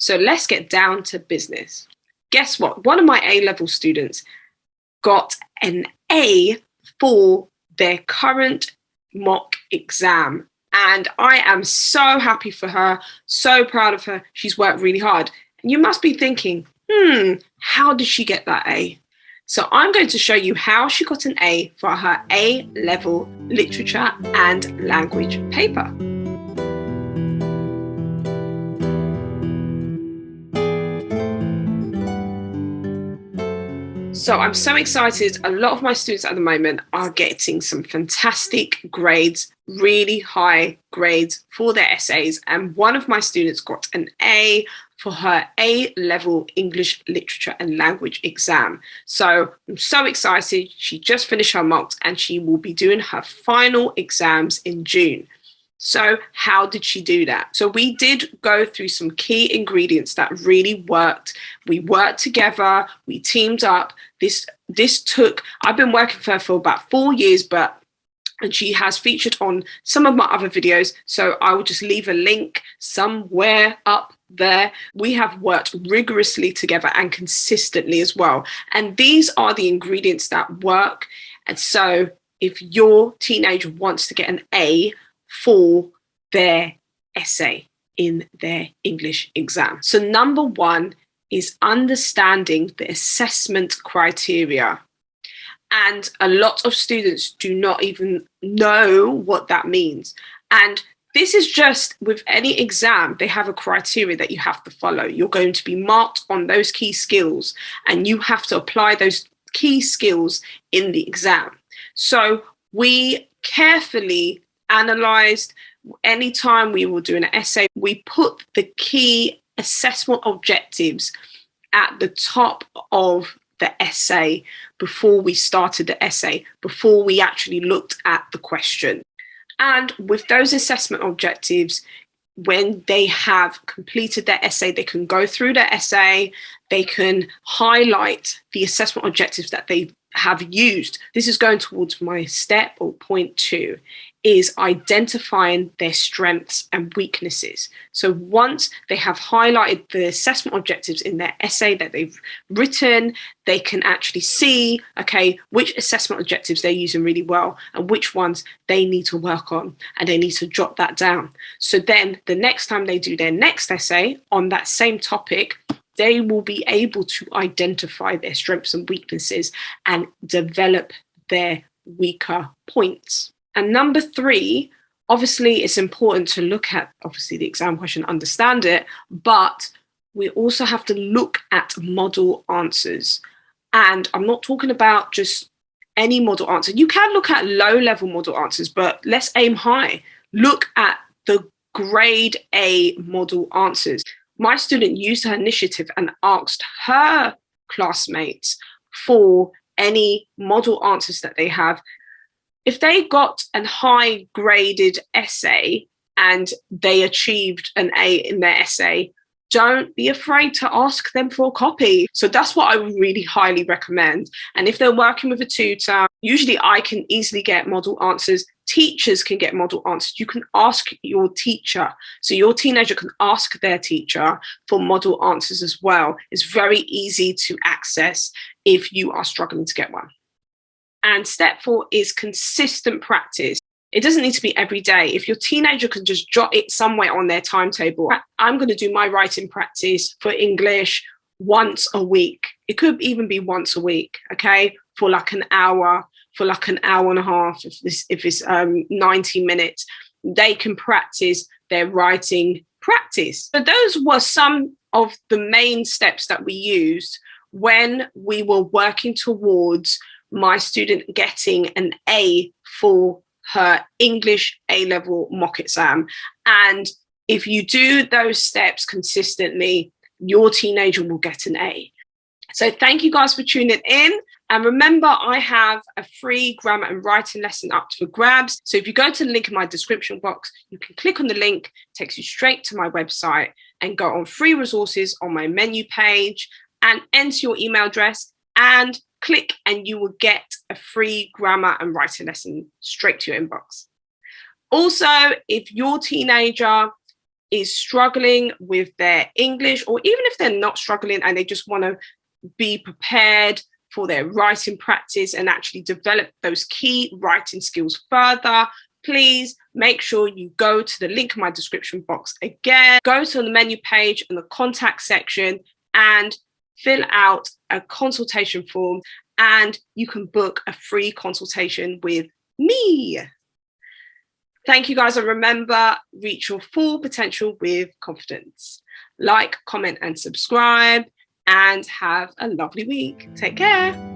So let's get down to business. Guess what? One of my A-level students got an A for their current mock exam. And I am so happy for her, so proud of her. She's worked really hard. And you must be thinking, how did she get that A? So I'm going to show you how she got an A for her A-level literature and language paper. So I'm so excited. A lot of my students at the moment are getting some fantastic grades, really high grades for their essays. And one of my students got an A for her A-level English literature and language exam. So I'm so excited. She just finished her mocks and she will be doing her final exams in June. So how did she do that? So we did go through some key ingredients that really worked. We worked together, we teamed up. I've been working for her for about 4 years, and she has featured on some of my other videos. So I will just leave a link somewhere up there. We have worked rigorously together and consistently as well. And these are the ingredients that work. And so if your teenager wants to get an A for their essay in their English exam. So number one is understanding the assessment criteria. And a lot of students do not even know what that means. And this is just with any exam, they have a criteria that you have to follow. You're going to be marked on those key skills and you have to apply those key skills in the exam. So we carefully analysed. Anytime we were doing an essay, we put the key assessment objectives at the top of the essay before we started the essay, before we actually looked at the question. And with those assessment objectives, when they have completed their essay, they can go through their essay, they can highlight the assessment objectives that they have used. This is going towards my step or point 2, is identifying their strengths and weaknesses. So once they have highlighted the assessment objectives in their essay that they've written, they can actually see, okay, which assessment objectives they're using really well and which ones they need to work on, and they need to jot that down. So then the next time they do their next essay on that same topic, they will be able to identify their strengths and weaknesses and develop their weaker points. And number 3, obviously it's important to look at, obviously, the exam question, understand it, but we also have to look at model answers. And I'm not talking about just any model answer. You can look at low-level model answers, but let's aim high. Look at the grade A model answers. My student used her initiative and asked her classmates for any model answers that they have. If they got a high graded essay and they achieved an A in their essay, don't be afraid to ask them for a copy. So that's what I would really highly recommend. And if they're working with a tutor, usually I can easily get model answers. Teachers can get model answers. You can ask your teacher. So your teenager can ask their teacher for model answers as well. It's very easy to access if you are struggling to get one. And step 4 is consistent practice. It doesn't need to be every day. If your teenager can just jot it somewhere on their timetable, I'm going to do my writing practice for English once a week. It could even be once a week, okay, for like an hour, for like an hour and a half. If it's 90 minutes, they can practice their writing practice. So those were some of the main steps that we used when we were working towards my student getting an A for her English A-level mock exam. And if you do those steps consistently, your teenager will get an A. So thank you guys for tuning in. And remember, I have a free grammar and writing lesson up for grabs. So if you go to the link in my description box, you can click on the link, takes you straight to my website, and go on free resources on my menu page and enter your email address and click, and you will get a free grammar and writing lesson straight to your inbox. Also, if your teenager is struggling with their English, or even if they're not struggling and they just want to be prepared for their writing practice and actually develop those key writing skills further, please make sure you go to the link in my description box again, go to the menu page in the contact section and fill out a consultation form, and you can book a free consultation with me. Thank you guys, and remember, reach your full potential with confidence. Like, comment and subscribe, and have a lovely week. Take care.